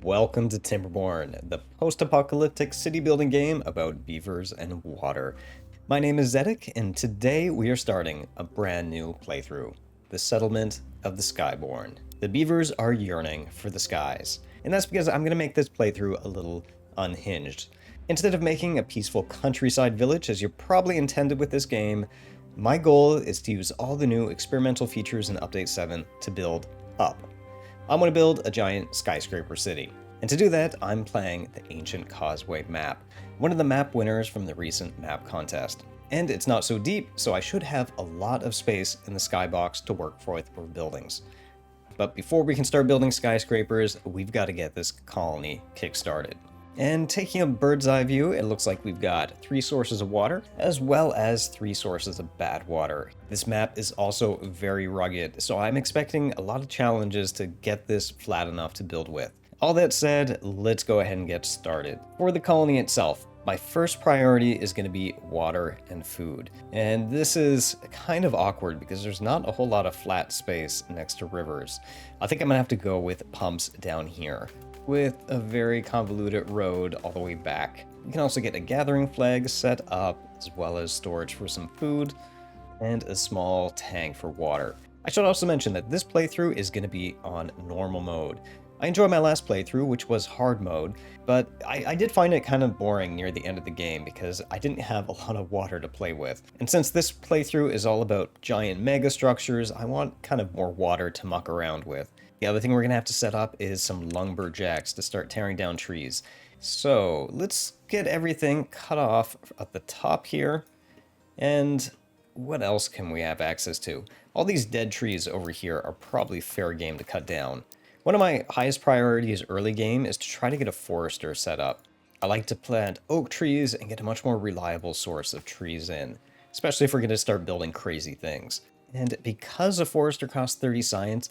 Welcome to Timberborn, the post-apocalyptic city building game about beavers and water. My name is Zedek, and today we are starting a brand new playthrough, the settlement of the Skyborn. The beavers are yearning for the skies, and that's because I'm going to make this playthrough a little unhinged. Instead of making a peaceful countryside village as you probably intended with this game, my goal is to use all the new experimental features in Update 7 to build up. I'm going to build a giant skyscraper city. And to do that, I'm playing the Ancient Causeway map, one of the map winners from the recent map contest. And it's not so deep, so I should have a lot of space in the skybox to work with for buildings. But before we can start building skyscrapers, we've got to get this colony kickstarted. And taking a bird's eye view, it looks like we've got 3 sources of water, as well as 3 sources of bad water. This map is also very rugged, so I'm expecting a lot of challenges to get this flat enough to build with. All that said, let's go ahead and get started. For the colony itself, my first priority is going to be water and food. And this is kind of awkward because there's not a whole lot of flat space next to rivers. I think I'm going to have to go with pumps down here, with a very convoluted road all the way back. You can also get a gathering flag set up, as well as storage for some food, and a small tank for water. I should also mention that this playthrough is going to be on normal mode. I enjoyed my last playthrough, which was hard mode, but I did find it kind of boring near the end of the game because I didn't have a lot of water to play with. And since this playthrough is all about giant mega structures, I want kind of more water to muck around with. The other thing we're going to have to set up is some lumberjacks to start tearing down trees. So let's get everything cut off at the top here. And what else can we have access to? All these dead trees over here are probably fair game to cut down. One of my highest priorities early game is to try to get a forester set up. I like to plant oak trees and get a much more reliable source of trees in, especially if we're going to start building crazy things. And because a forester costs 30 science,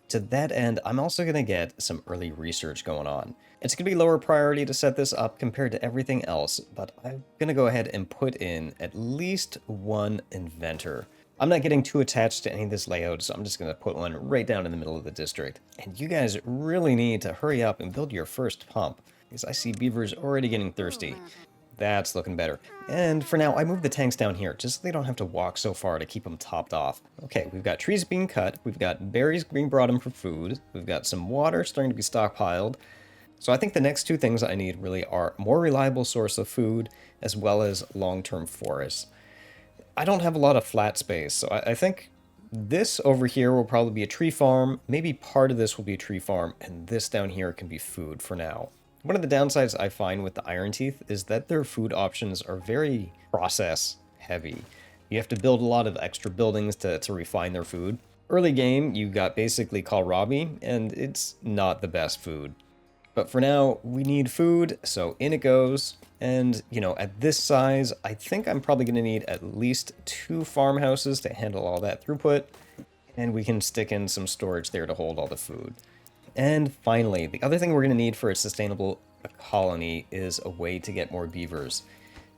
to that end, I'm also going to get some early research going on. It's going to be lower priority to set this up compared to everything else, but I'm going to go ahead and put in at least one inventor. I'm not getting too attached to any of this layout, so I'm just going to put one right down in the middle of the district. And you guys really need to hurry up and build your first pump, because I see beavers already getting thirsty. That's looking better. And for now, I moved the tanks down here, just so they don't have to walk so far to keep them topped off. Okay, we've got trees being cut, we've got berries being brought in for food, we've got some water starting to be stockpiled. So I think the next 2 things I need really are more reliable source of food, as well as long-term forests. I don't have a lot of flat space, so I think this over here will probably be a tree farm, maybe part of this will be a tree farm, and this down here can be food for now. One of the downsides I find with the Iron Teeth is that their food options are very process heavy. You have to build a lot of extra buildings to refine their food. Early game, you got basically kohlrabi, and it's not the best food. But for now, we need food, so in it goes. And, you know, at this size, I think I'm probably going to need at least 2 farmhouses to handle all that throughput. And we can stick in some storage there to hold all the food. And finally, the other thing we're going to need for a sustainable colony is a way to get more beavers.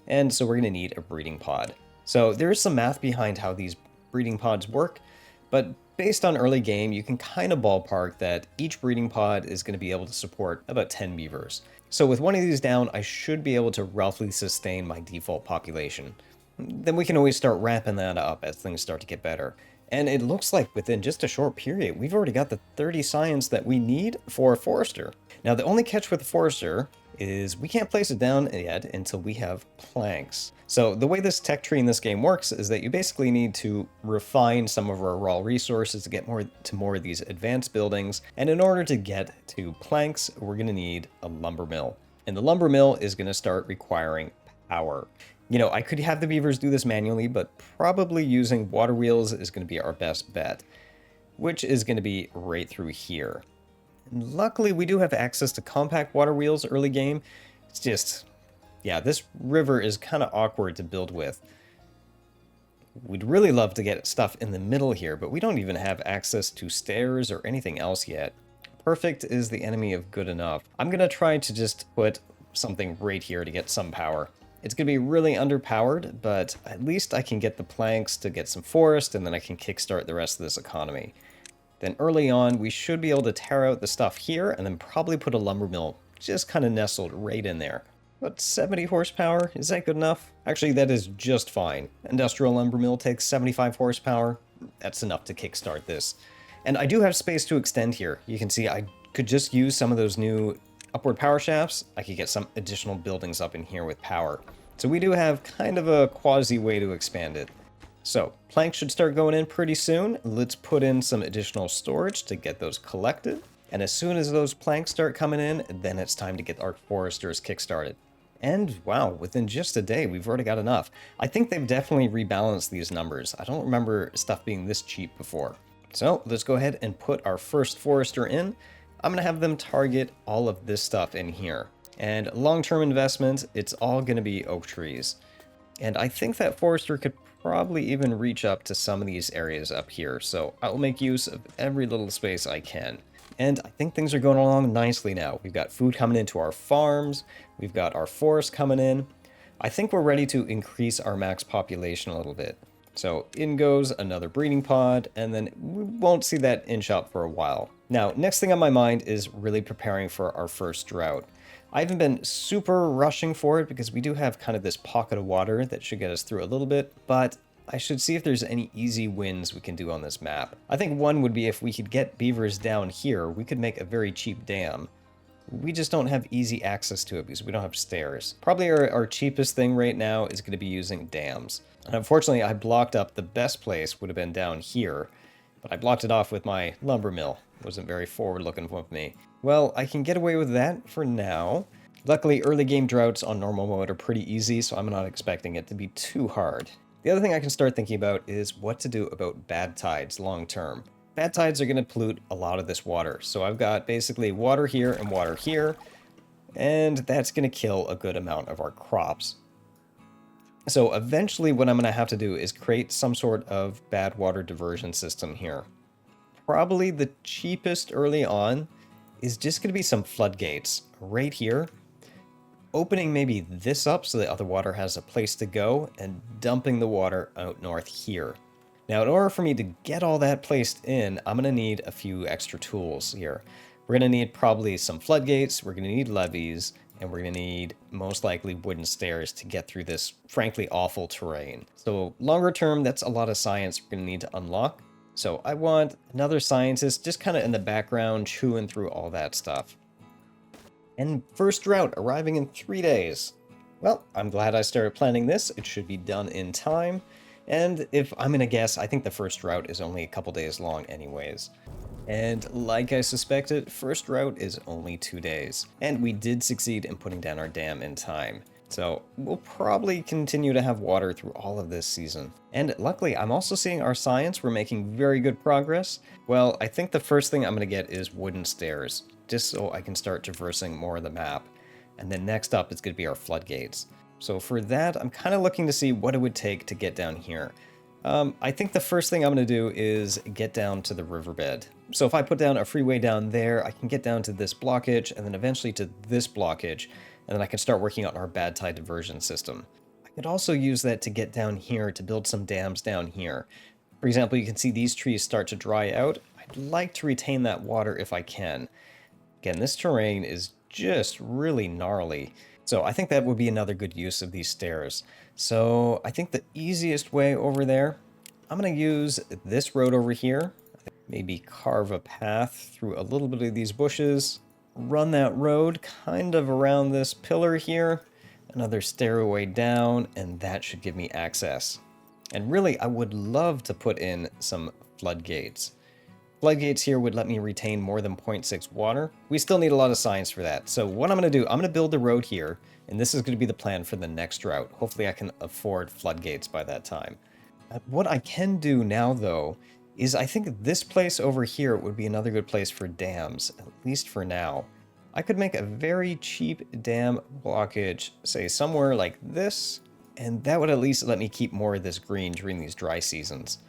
And so we're going to need a breeding pod. So there is some math behind how these breeding pods work, but based on early game, you can kind of ballpark that each breeding pod is going to be able to support about 10 beavers. So with one of these down, I should be able to roughly sustain my default population. Then we can always start ramping that up as things start to get better. And it looks like within just a short period, we've already got the 30 science that we need for a forester. Now, the only catch with the forester is we can't place it down yet until we have planks. So the way this tech tree in this game works is that you basically need to refine some of our raw resources to get more of these advanced buildings. And in order to get to planks, we're going to need a lumber mill. And the lumber mill is going to start requiring power. You know, I could have the beavers do this manually, but probably using water wheels is going to be our best bet, which is going to be right through here. And luckily, we do have access to compact water wheels early game. It's just, yeah, this river is kind of awkward to build with. We'd really love to get stuff in the middle here, but we don't even have access to stairs or anything else yet. Perfect is the enemy of good enough. I'm going to try to just put something right here to get some power. It's going to be really underpowered, but at least I can get the planks to get some forest, and then I can kickstart the rest of this economy. Then early on, we should be able to tear out the stuff here and then probably put a lumber mill just kind of nestled right in there. But 70 horsepower, is that good enough? Actually, that is just fine. Industrial lumber mill takes 75 horsepower. That's enough to kickstart this. And I do have space to extend here. You can see I could just use some of those new upward power shafts. I could get some additional buildings up in here with power. So we do have kind of a quasi way to expand it. So planks should start going in pretty soon. Let's put in some additional storage to get those collected. And as soon as those planks start coming in, then it's time to get our foresters kickstarted. And wow, within just a day, we've already got enough. I think they've definitely rebalanced these numbers. I don't remember stuff being this cheap before. So let's go ahead and put our first forester in. I'm going to have them target all of this stuff in here. And long-term investment, it's all going to be oak trees. And I think that forester could probably even reach up to some of these areas up here. So I will make use of every little space I can. And I think things are going along nicely now. We've got food coming into our farms. We've got our forest coming in. I think we're ready to increase our max population a little bit. So in goes another breeding pod, and then we won't see that inch up for a while. Now, next thing on my mind is really preparing for our first drought. I haven't been super rushing for it because we do have kind of this pocket of water that should get us through a little bit, but I should see if there's any easy wins we can do on this map. I think one would be if we could get beavers down here, we could make a very cheap dam. We just don't have easy access to it because we don't have stairs. Probably our cheapest thing right now is going to be using dams. And unfortunately, I blocked up the best place would have been down here, but I blocked it off with my lumber mill. It wasn't very forward-looking with me. Well, I can get away with that for now. Luckily, early game droughts on normal mode are pretty easy, so I'm not expecting it to be too hard. The other thing I can start thinking about is what to do about bad tides long term. Bad tides are going to pollute a lot of this water, so I've got basically water here, and that's going to kill a good amount of our crops. So eventually what I'm going to have to do is create some sort of bad water diversion system here. Probably the cheapest early on is just going to be some floodgates right here. Opening maybe this up so the other water has a place to go, and dumping the water out north here. Now, in order for me to get all that placed in, I'm going to need a few extra tools here. We're going to need probably some floodgates, we're going to need levees, and we're going to need most likely wooden stairs to get through this frankly awful terrain. So longer term, that's a lot of science we're going to need to unlock. So I want another scientist just kind of in the background chewing through all that stuff. And first drought arriving in 3 days. Well, I'm glad I started planning this. It should be done in time. And if I'm gonna guess, I think the first drought is only a couple days long anyways. And like I suspected, first drought is only 2 days. And we did succeed in putting down our dam in time. So we'll probably continue to have water through all of this season. And luckily, I'm also seeing our science. We're making very good progress. Well, I think the first thing I'm gonna get is wooden stairs, just so I can start traversing more of the map. And then next up is going to be our floodgates. So for that, I'm kind of looking to see what it would take to get down here. I think the first thing I'm going to do is get down to the riverbed. So if I put down a freeway down there, I can get down to this blockage and then eventually to this blockage, and then I can start working on our bad tide diversion system. I could also use that to get down here to build some dams down here. For example, you can see these trees start to dry out. I'd like to retain that water if I can. Again, this terrain is just really gnarly. So I think that would be another good use of these stairs. So I think the easiest way over there, I'm going to use this road over here. Maybe carve a path through a little bit of these bushes. Run that road kind of around this pillar here. Another stairway down, and that should give me access. And really, I would love to put in some floodgates. Floodgates here would let me retain more than 0.6 water. We still need a lot of science for that. So what I'm going to do, I'm going to build the road here, and this is going to be the plan for the next drought. Hopefully I can afford floodgates by that time. What I can do now, though, is I think this place over here would be another good place for dams, at least for now. I could make a very cheap dam blockage, say somewhere like this, and that would at least let me keep more of this green during these dry seasons.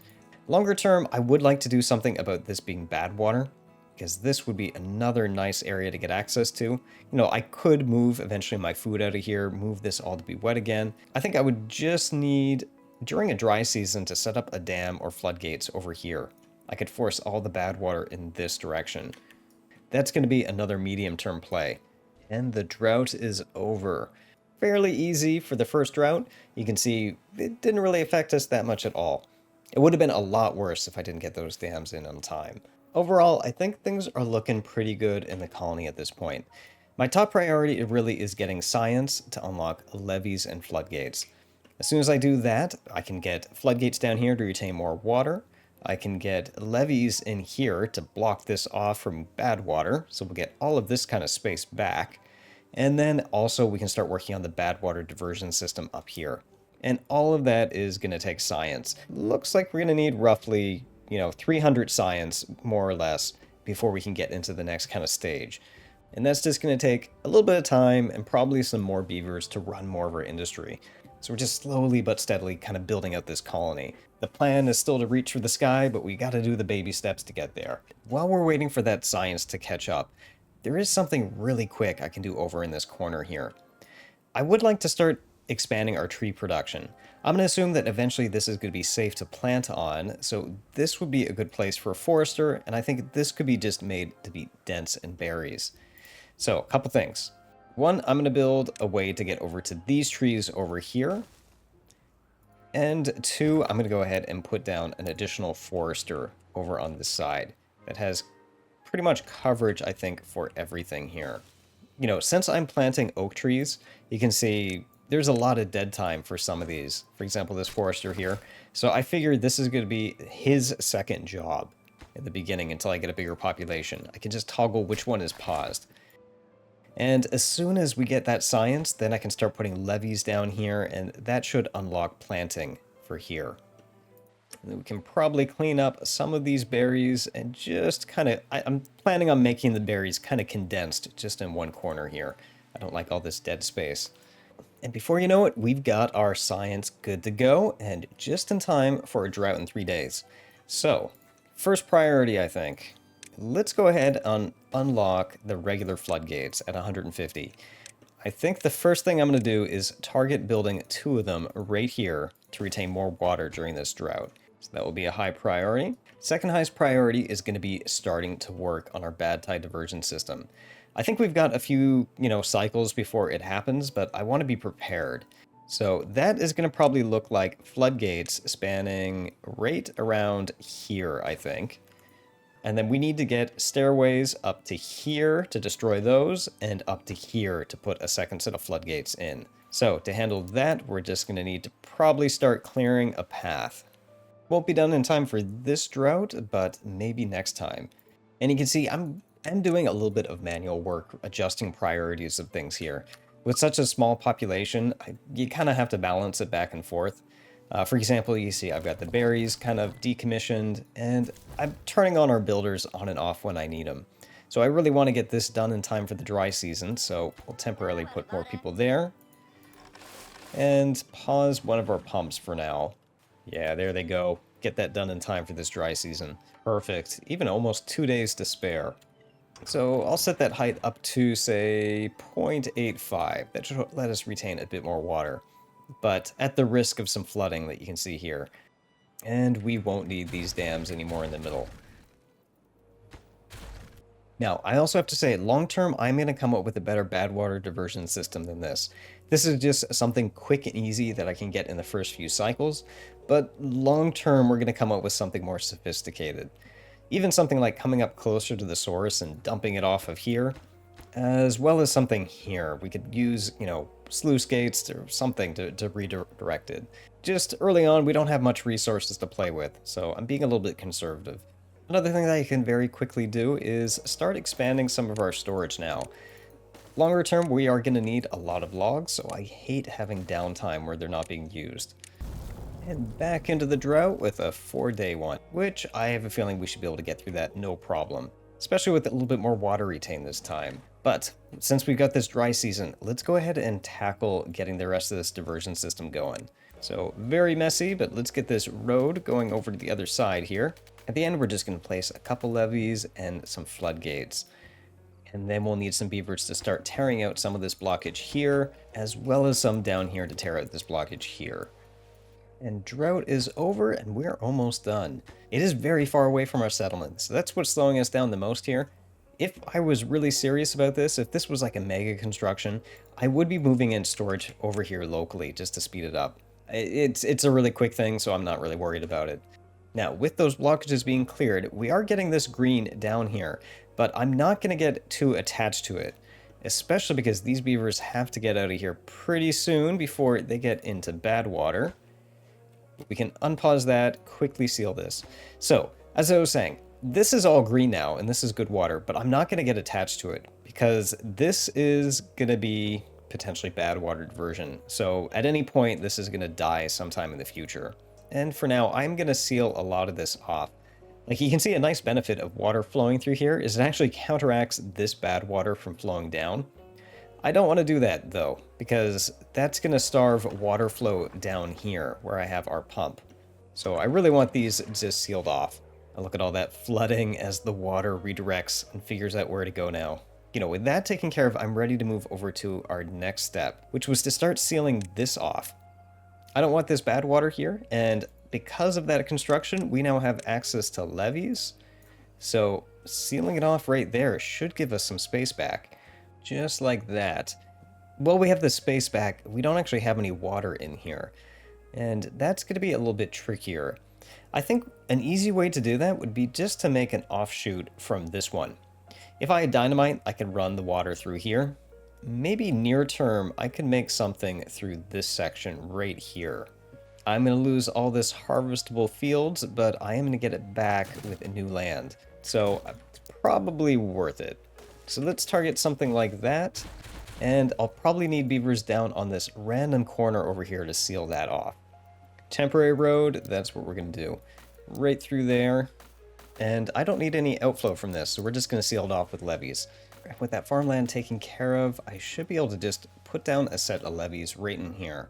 Longer term, I would like to do something about this being bad water, because this would be another nice area to get access to. You know, I could move eventually my food out of here, move this all to be wet again. I think I would just need, during a dry season, to set up a dam or floodgates over here. I could force all the bad water in this direction. That's going to be another medium-term play. And the drought is over. Fairly easy for the first drought. You can see it didn't really affect us that much at all. It would have been a lot worse if I didn't get those dams in on time. Overall, I think things are looking pretty good in the colony at this point. My top priority really is getting science to unlock levees and floodgates. As soon as I do that, I can get floodgates down here to retain more water. I can get levees in here to block this off from bad water, so we'll get all of this kind of space back. And then also we can start working on the bad water diversion system up here. And all of that is going to take science. Looks like we're going to need roughly, 300 science, more or less, before we can get into the next kind of stage. And that's just going to take a little bit of time and probably some more beavers to run more of our industry. So we're just slowly but steadily kind of building out this colony. The plan is still to reach for the sky, but we got to do the baby steps to get there. While we're waiting for that science to catch up, there is something really quick I can do over in this corner here. I would like to start expanding our tree production. I'm going to assume that eventually this is going to be safe to plant on, so this would be a good place for a forester, and I think this could be just made to be dense in berries. So, a couple things. One, I'm going to build a way to get over to these trees over here. And two, I'm going to go ahead and put down an additional forester over on this side that has pretty much coverage, I think, for everything here. Since I'm planting oak trees, you can see there's a lot of dead time for some of these. For example, this forester here. So I figured this is going to be his second job in the beginning until I get a bigger population. I can just toggle which one is paused. And as soon as we get that science, then I can start putting levees down here, and that should unlock planting for here. And then we can probably clean up some of these berries and just kind of... I'm planning on making the berries kind of condensed just in one corner here. I don't like all this dead space. And before you know it, we've got our science good to go, and just in time for a drought in 3 days. So, first priority, I think. Let's go ahead and unlock the regular floodgates at 150. I think the first thing I'm going to do is target building 2 of them right here to retain more water during this drought. So that will be a high priority. Second highest priority is going to be starting to work on our bad tide diversion system. I think we've got a few, cycles before it happens, but I want to be prepared. So that is going to probably look like floodgates spanning right around here, I think. And then we need to get stairways up to here to destroy those, and up to here to put a second set of floodgates in. So to handle that, we're just going to need to probably start clearing a path. Won't be done in time for this drought, but maybe next time. And you can see I'm doing a little bit of manual work, adjusting priorities of things here. With such a small population, you kind of have to balance it back and forth. For example, you see I've got the berries kind of decommissioned, and I'm turning on our builders on and off when I need them. So I really want to get this done in time for the dry season, so we'll temporarily put more people there. And pause one of our pumps for now. Yeah, there they go. Get that done in time for this dry season. Perfect. Even almost 2 days to spare. So I'll set that height up to, say, 0.85. That should let us retain a bit more water, but at the risk of some flooding that you can see here. And we won't need these dams anymore in the middle. Now, I also have to say, long-term, I'm going to come up with a better bad water diversion system than this. This is just something quick and easy that I can get in the first few cycles, but long-term, we're going to come up with something more sophisticated. Even something like coming up closer to the source and dumping it off of here, as well as something here. We could use, sluice gates or something to redirect it. Just early on, we don't have much resources to play with, so I'm being a little bit conservative. Another thing that I can very quickly do is start expanding some of our storage now. Longer term, we are going to need a lot of logs, so I hate having downtime where they're not being used. And back into the drought with a 4-day one, which I have a feeling we should be able to get through that no problem, especially with a little bit more water retained this time. But since we've got this dry season, let's go ahead and tackle getting the rest of this diversion system going. So very messy, but let's get this road going over to the other side here. At the end, we're just going to place a couple levees and some floodgates. And then we'll need some beavers to start tearing out some of this blockage here, as well as some down here to tear out this blockage here. And drought is over, and we're almost done. It is very far away from our settlement, so that's what's slowing us down the most here. If I was really serious about this, if this was like a mega construction, I would be moving in storage over here locally just to speed it up. It's a really quick thing, so I'm not really worried about it. Now, with those blockages being cleared, we are getting this green down here, but I'm not going to get too attached to it, especially because these beavers have to get out of here pretty soon before they get into bad water. We can unpause that, quickly seal this. So, as I was saying, this is all green now, and this is good water, but I'm not going to get attached to it, because this is going to be potentially bad water diversion. So, at any point, this is going to die sometime in the future. And for now, I'm going to seal a lot of this off. Like, you can see a nice benefit of water flowing through here is it actually counteracts this bad water from flowing down. I don't want to do that, though, because that's going to starve water flow down here, where I have our pump. So I really want these just sealed off. And look at all that flooding as the water redirects and figures out where to go now. You know, with that taken care of, I'm ready to move over to our next step, which was to start sealing this off. I don't want this bad water here, and because of that construction, we now have access to levees. So sealing it off right there should give us some space back. Just like that. Well, we have the space back, we don't actually have any water in here. And that's going to be a little bit trickier. I think an easy way to do that would be just to make an offshoot from this one. If I had dynamite, I could run the water through here. Maybe near term, I could make something through this section right here. I'm going to lose all this harvestable fields, but I am going to get it back with new land. So it's probably worth it. So let's target something like that, and I'll probably need beavers down on this random corner over here to seal that off. Temporary road, that's what we're going to do. Right through there, and I don't need any outflow from this, so we're just going to seal it off with levees. With that farmland taken care of, I should be able to just put down a set of levees right in here.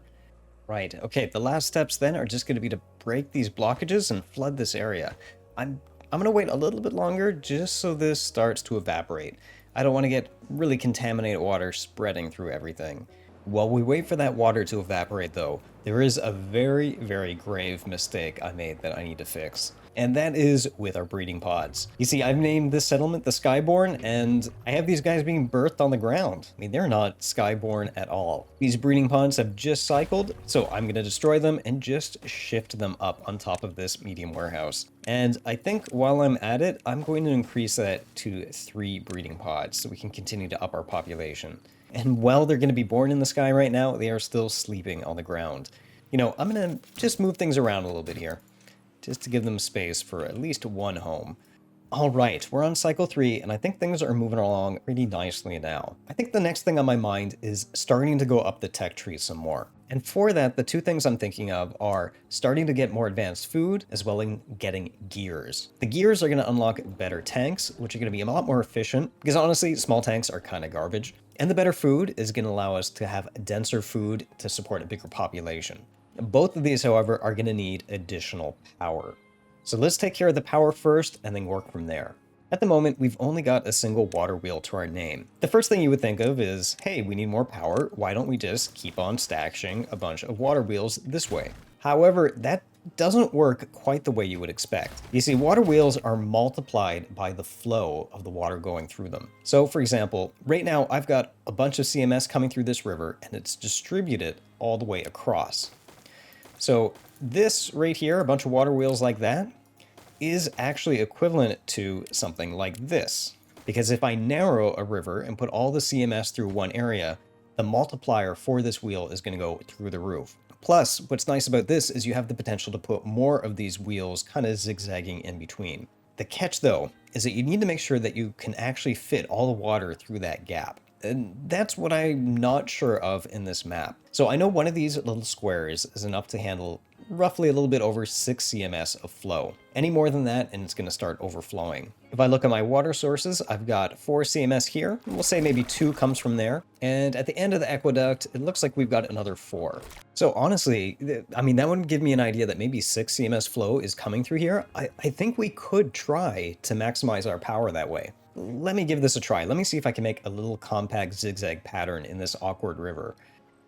Right, okay, the last steps then are just going to be to break these blockages and flood this area. I'm going to wait a little bit longer just so this starts to evaporate. I don't want to get really contaminated water spreading through everything. While we wait for that water to evaporate though, there is a very, very grave mistake I made that I need to fix. And that is with our breeding pods. You see, I've named this settlement the Skyborn, and I have these guys being birthed on the ground. I mean, they're not Skyborn at all. These breeding pods have just cycled, so I'm going to destroy them and just shift them up on top of this medium warehouse. And I think while I'm at it, I'm going to increase that to 3 breeding pods so we can continue to up our population. And while they're going to be born in the sky right now, they are still sleeping on the ground. You know, I'm going to just move things around a little bit here, just to give them space for at least one home. All right, we're on cycle 3, and I think things are moving along pretty nicely now. I think the next thing on my mind is starting to go up the tech tree some more. And for that, the 2 things I'm thinking of are starting to get more advanced food, as well as getting gears. The gears are going to unlock better tanks, which are going to be a lot more efficient, because honestly, small tanks are kind of garbage. And the better food is going to allow us to have denser food to support a bigger population. Both of these, however, are going to need additional power. So let's take care of the power first and then work from there. At the moment, we've only got a single water wheel to our name. The first thing you would think of is, hey, we need more power. Why don't we just keep on stacking a bunch of water wheels this way? However, that doesn't work quite the way you would expect. You see, water wheels are multiplied by the flow of the water going through them. So for example, right now I've got a bunch of CMS coming through this river and it's distributed all the way across. So this right here, a bunch of water wheels like that, is actually equivalent to something like this. Because if I narrow a river and put all the CMS through one area, the multiplier for this wheel is going to go through the roof. Plus, what's nice about this is you have the potential to put more of these wheels kind of zigzagging in between. The catch though, is that you need to make sure that you can actually fit all the water through that gap. And that's what I'm not sure of in this map. So I know one of these little squares is enough to handle roughly a little bit over 6 CMS of flow. Any more than that and it's going to start overflowing. If I look at my water sources, I've got 4 CMS here. We'll say maybe 2 comes from there. And at the end of the aqueduct, it looks like we've got another 4. So honestly, I mean, that would give me an idea that maybe 6 CMS flow is coming through here. I think we could try to maximize our power that way. Let me give this a try. Let me see if I can make a little compact zigzag pattern in this awkward river.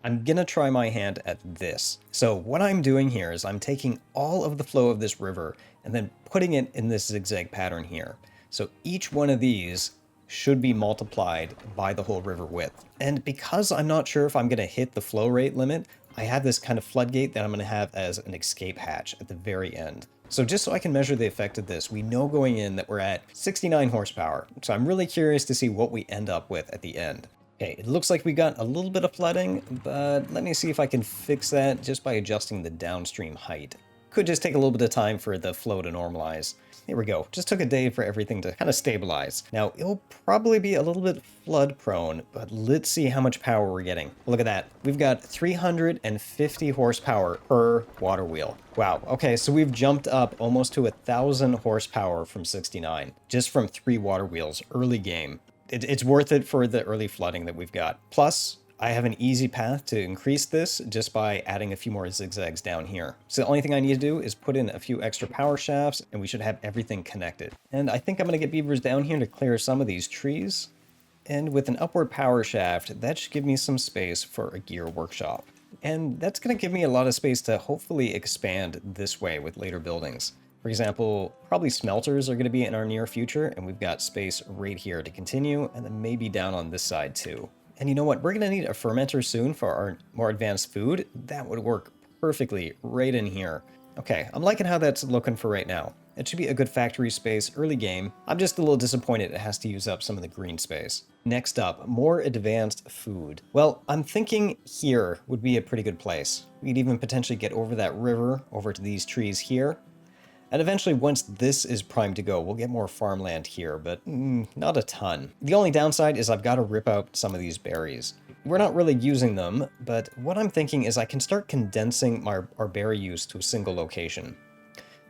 I'm gonna try my hand at this. So what I'm doing here is I'm taking all of the flow of this river and then putting it in this zigzag pattern here. So each one of these should be multiplied by the whole river width. And because I'm not sure if I'm gonna hit the flow rate limit, I have this kind of floodgate that I'm gonna have as an escape hatch at the very end. So just so I can measure the effect of this, we know going in that we're at 69 horsepower. So I'm really curious to see what we end up with at the end. Okay, it looks like we got a little bit of flooding, but let me see if I can fix that just by adjusting the downstream height. Could just take a little bit of time for the flow to normalize. Here we go. Just took a day for everything to kind of stabilize. Now, it'll probably be a little bit flood prone, but let's see how much power we're getting. Look at that. We've got 350 horsepower per water wheel. Wow. Okay, so we've jumped up almost to 1,000 horsepower from 69, just from 3 water wheels early game. It's worth it for the early flooding that we've got. Plus, I have an easy path to increase this just by adding a few more zigzags down here. So the only thing I need to do is put in a few extra power shafts and we should have everything connected. And I think I'm going to get beavers down here to clear some of these trees. And with an upward power shaft, that should give me some space for a gear workshop. And that's going to give me a lot of space to hopefully expand this way with later buildings. For example, probably smelters are going to be in our near future, and we've got space right here to continue, and then maybe down on this side too. And you know what? We're going to need a fermenter soon for our more advanced food. That would work perfectly right in here. Okay, I'm liking how that's looking for right now. It should be a good factory space early game. I'm just a little disappointed it has to use up some of the green space. Next up, more advanced food. Well, I'm thinking here would be a pretty good place. We'd even potentially get over that river, over to these trees here. And eventually, once this is primed to go, we'll get more farmland here, but not a ton. The only downside is I've got to rip out some of these berries. We're not really using them, but what I'm thinking is I can start condensing our berry use to a single location.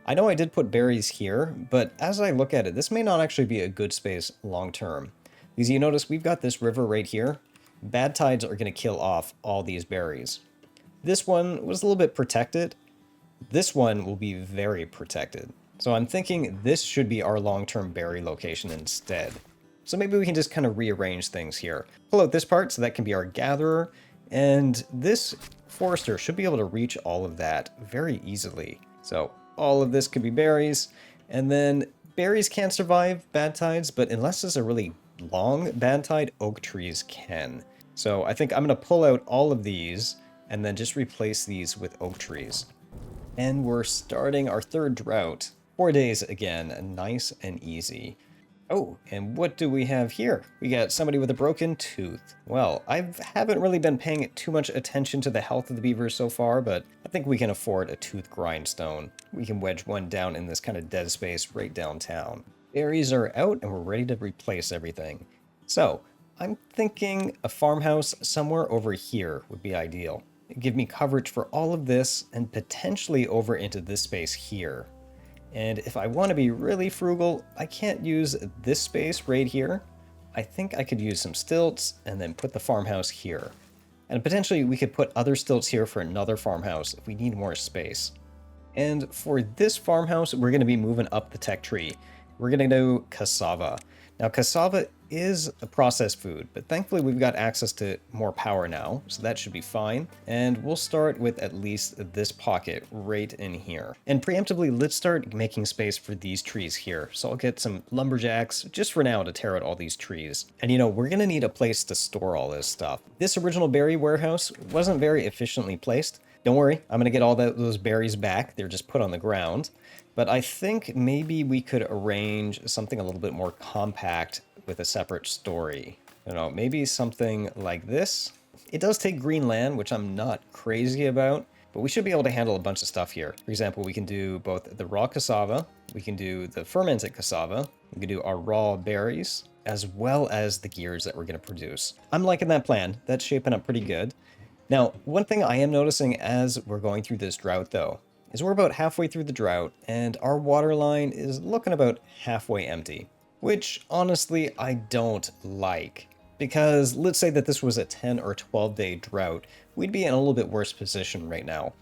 I know I did put berries here, but as I look at it, this may not actually be a good space long term. Because you notice we've got this river right here. Bad tides are going to kill off all these berries. This one was a little bit protected. This one will be very protected. So I'm thinking this should be our long-term berry location instead. So maybe we can just kind of rearrange things here. Pull out this part so that can be our gatherer. And this forester should be able to reach all of that very easily. So all of this could be berries. And then berries can't survive bad tides, but unless it's a really long bad tide, oak trees can. So I think I'm going to pull out all of these and then just replace these with oak trees. And we're starting our third drought. 4 days again, nice and easy. Oh, and what do we have here? We got somebody with a broken tooth. Well, I haven't really been paying too much attention to the health of the beavers so far, but I think we can afford a tooth grindstone. We can wedge one down in this kind of dead space right downtown. Berries are out and we're ready to replace everything. So, I'm thinking a farmhouse somewhere over here would be ideal. Give me coverage for all of this and potentially over into this space here. And if I want to be really frugal, I can't use this space right here. I think I could use some stilts and then put the farmhouse here. And potentially we could put other stilts here for another farmhouse if we need more space. And for this farmhouse, we're going to be moving up the tech tree. We're going to do cassava. Now, cassava is a processed food, but thankfully we've got access to more power now, so that should be fine. And we'll start with at least this pocket right in here. And preemptively, let's start making space for these trees here. So I'll get some lumberjacks just for now to tear out all these trees. And you know, we're gonna need a place to store all this stuff. This original berry warehouse wasn't very efficiently placed. Don't worry, I'm gonna get all those berries back. They're just put on the ground. But I think maybe we could arrange something a little bit more compact with a separate story. I don't know, maybe something like this. It does take green land, which I'm not crazy about, but we should be able to handle a bunch of stuff here. For example, we can do both the raw cassava, we can do the fermented cassava, we can do our raw berries, as well as the gears that we're going to produce. I'm liking that plan. That's shaping up pretty good. Now, one thing I am noticing as we're going through this drought, though, is we're about halfway through the drought, and our water line is looking about halfway empty. Which, honestly, I don't like. Because let's say that this was a 10 or 12 day drought, we'd be in a little bit worse position right now.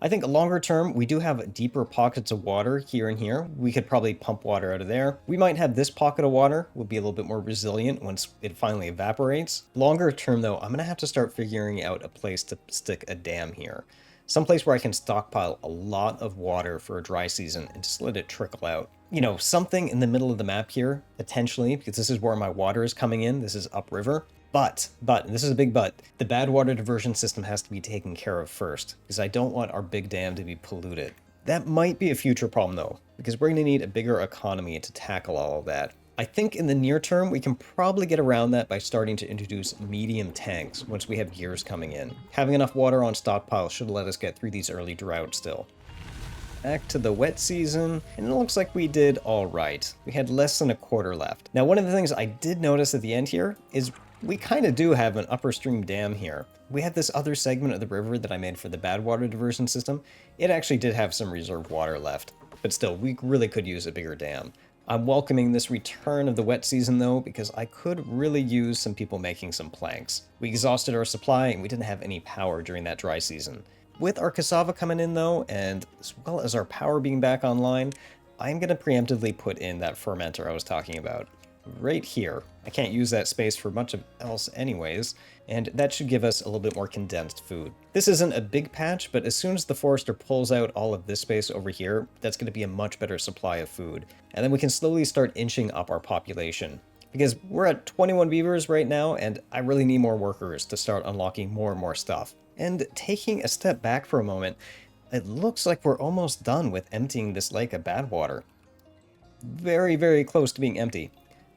I think longer term, we do have deeper pockets of water here and here. We could probably pump water out of there. We might have this pocket of water, will be a little bit more resilient once it finally evaporates. Longer term though, I'm gonna have to start figuring out a place to stick a dam here. Someplace where I can stockpile a lot of water for a dry season and just let it trickle out. You know, something in the middle of the map here, potentially, because this is where my water is coming in. This is upriver. But, and this is a big but, the bad water diversion system has to be taken care of first, because I don't want our big dam to be polluted. That might be a future problem though, because we're going to need a bigger economy to tackle all of that. I think in the near term, we can probably get around that by starting to introduce medium tanks once we have gears coming in. Having enough water on stockpile should let us get through these early droughts still. Back to the wet season, and it looks like we did all right. We had less than a quarter left. Now, one of the things I did notice at the end here is we kind of do have an upper stream dam here. We have this other segment of the river that I made for the bad water diversion system. It actually did have some reserve water left, but still, we really could use a bigger dam. I'm welcoming this return of the wet season though, because I could really use some people making some planks. We exhausted our supply and we didn't have any power during that dry season. With our cassava coming in though, and as well as our power being back online, I'm going to preemptively put in that fermenter I was talking about. Right here. I can't use that space for much else anyways, and that should give us a little bit more condensed food. This isn't a big patch, but as soon as the forester pulls out all of this space over here, that's going to be a much better supply of food. And then we can slowly start inching up our population. Because we're at 21 beavers right now, and I really need more workers to start unlocking more and more stuff. And taking a step back for a moment, it looks like we're almost done with emptying this lake of bad water. Very, very close to being empty.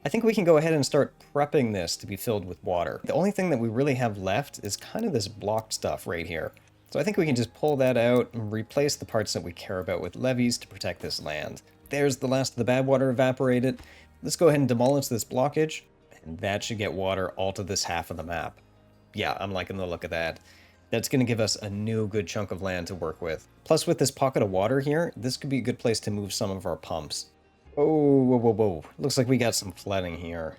I think we can go ahead and start prepping this to be filled with water. The only thing that we really have left is kind of this blocked stuff right here. So I think we can just pull that out and replace the parts that we care about with levees to protect this land. There's the last of the bad water evaporated. Let's go ahead and demolish this blockage, and that should get water all to this half of the map. Yeah, I'm liking the look of that. That's going to give us a new good chunk of land to work with. Plus with this pocket of water here, this could be a good place to move some of our pumps. Oh, whoa, whoa, whoa. Looks like we got some flooding here.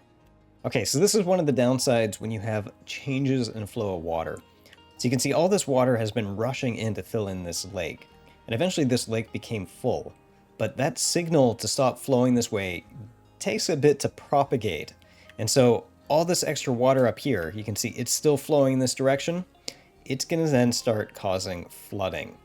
Okay, so this is one of the downsides when you have changes in flow of water. So you can see all this water has been rushing in to fill in this lake. And eventually this lake became full. But that signal to stop flowing this way takes a bit to propagate. And so all this extra water up here, you can see it's still flowing in this direction. It's going to then start causing flooding.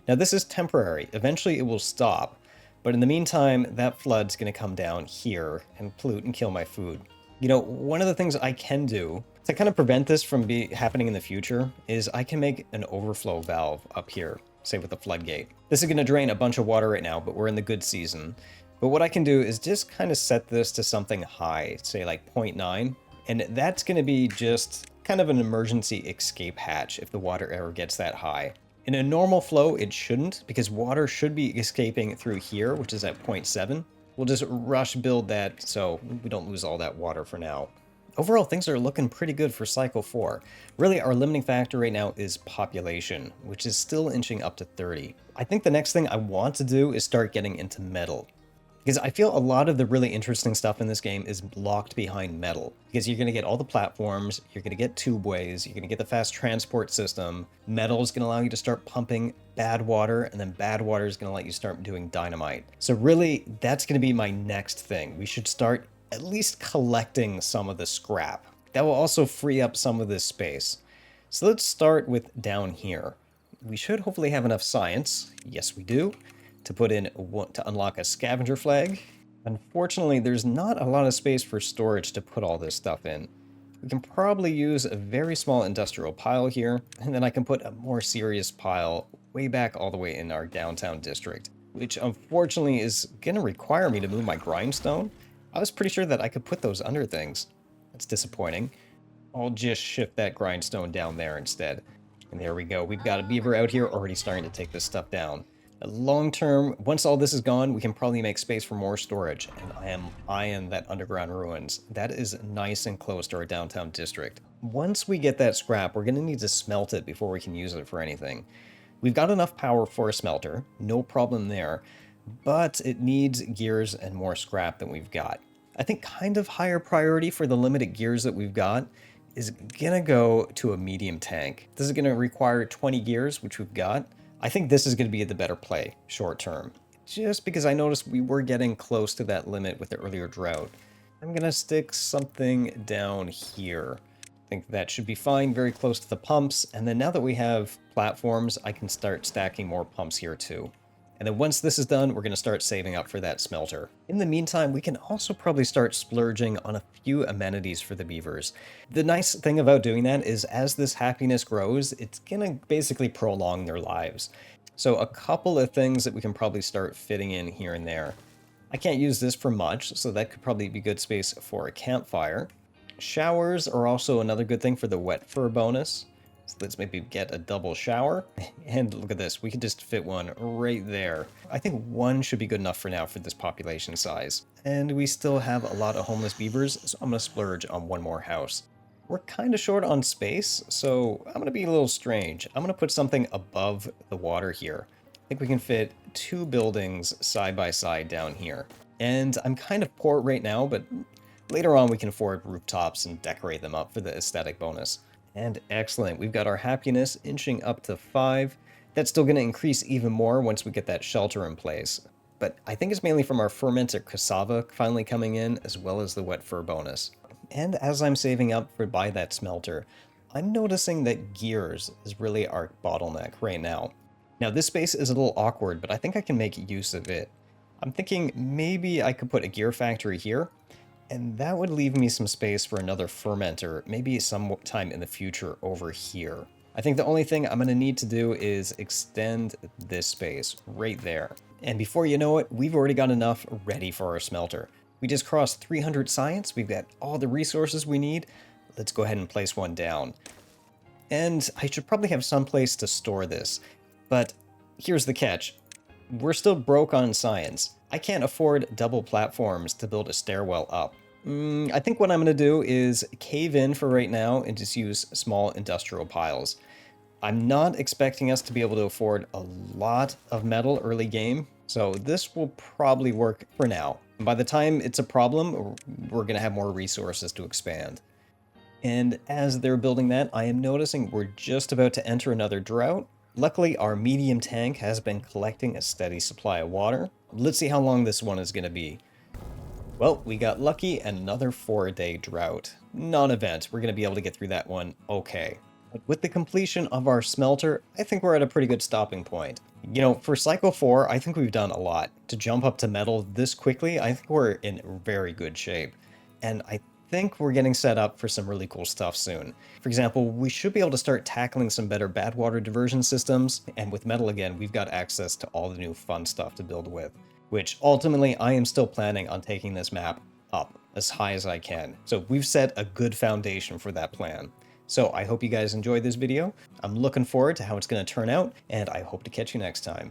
Now this is temporary. Eventually it will stop. But in the meantime, that flood's going to come down here and pollute and kill my food. You know, one of the things I can do to kind of prevent this from happening in the future is I can make an overflow valve up here, say with a floodgate. This is going to drain a bunch of water right now, but we're in the good season. But what I can do is just kind of set this to something high, say like 0.9, and that's going to be just kind of an emergency escape hatch if the water ever gets that high. In a normal flow, it shouldn't, because water should be escaping through here, which is at 0.7. We'll just rush build that so we don't lose all that water for now. Overall, things are looking pretty good for Cycle 4. Really, our limiting factor right now is population, which is still inching up to 30. I think the next thing I want to do is start getting into metal. Because I feel a lot of the really interesting stuff in this game is locked behind metal. Because you're going to get all the platforms, you're going to get tubeways, you're going to get the fast transport system. Metal is going to allow you to start pumping bad water, and then bad water is going to let you start doing dynamite. So really, that's going to be my next thing. We should start at least collecting some of the scrap. That will also free up some of this space. So let's start with down here. We should hopefully have enough science. Yes, we do. To put in, to unlock a scavenger flag. Unfortunately, there's not a lot of space for storage to put all this stuff in. We can probably use a very small industrial pile here, and then I can put a more serious pile way back all the way in our downtown district, which unfortunately is going to require me to move my grindstone. I was pretty sure that I could put those under things. That's disappointing. I'll just shift that grindstone down there instead. And there we go. We've got a beaver out here already starting to take this stuff down. Long term, once all this is gone, we can probably make space for more storage, and I am eyeing that underground ruins. That is nice and close to our downtown district. Once we get that scrap, we're going to need to smelt it before we can use it for anything. We've got enough power for a smelter, no problem there, but it needs gears and more scrap than we've got. I think kind of higher priority for the limited gears that we've got is going to go to a medium tank. This is going to require 20 gears, which we've got. I think this is going to be the better play short term, just because I noticed we were getting close to that limit with the earlier drought. I'm going to stick something down here. I think that should be fine, very close to the pumps. And then now that we have platforms, I can start stacking more pumps here too. And then once this is done, we're going to start saving up for that smelter. In the meantime, we can also probably start splurging on a few amenities for the beavers. The nice thing about doing that is as this happiness grows, it's going to basically prolong their lives. So a couple of things that we can probably start fitting in here and there. I can't use this for much, so that could probably be good space for a campfire. Showers are also another good thing for the wet fur bonus. So let's maybe get a double shower. And look at this, we can just fit one right there. I think one should be good enough for now for this population size. And we still have a lot of homeless beavers, so I'm gonna splurge on one more house. We're kind of short on space, so I'm gonna be a little strange. I'm gonna put something above the water here. I think we can fit 2 buildings side by side down here. And I'm kind of poor right now, but later on we can afford rooftops and decorate them up for the aesthetic bonus. And excellent, we've got our happiness inching up to 5. That's still going to increase even more once we get that shelter in place. But I think it's mainly from our fermented cassava finally coming in, as well as the wet fur bonus. And as I'm saving up for buy that smelter, I'm noticing that gears is really our bottleneck right now. Now this space is a little awkward, but I think I can make use of it. I'm thinking maybe I could put a gear factory here, and that would leave me some space for another fermenter, maybe sometime in the future over here. I think the only thing I'm going to need to do is extend this space right there. And before you know it, we've already got enough ready for our smelter. We just crossed 300 science, we've got all the resources we need. Let's go ahead and place one down. And I should probably have some place to store this, but here's the catch. We're still broke on science. I can't afford double platforms to build a stairwell up. I think what I'm going to do is cave in for right now and just use small industrial piles. I'm not expecting us to be able to afford a lot of metal early game, so this will probably work for now. By the time it's a problem, we're going to have more resources to expand. And as they're building that, I am noticing we're just about to enter another drought. Luckily, our medium tank has been collecting a steady supply of water. Let's see how long this one is going to be. Well, we got lucky, and another 4-day drought. Non-event, we're going to be able to get through that one okay. But with the completion of our smelter, I think we're at a pretty good stopping point. You know, for Cycle 4, I think we've done a lot. To jump up to metal this quickly, I think we're in very good shape. And I think we're getting set up for some really cool stuff soon. For example, we should be able to start tackling some better bad water diversion systems, and with metal again, we've got access to all the new fun stuff to build with, which ultimately I am still planning on taking this map up as high as I can. So we've set a good foundation for that plan. So I hope you guys enjoyed this video. I'm looking forward to how it's going to turn out, and I hope to catch you next time.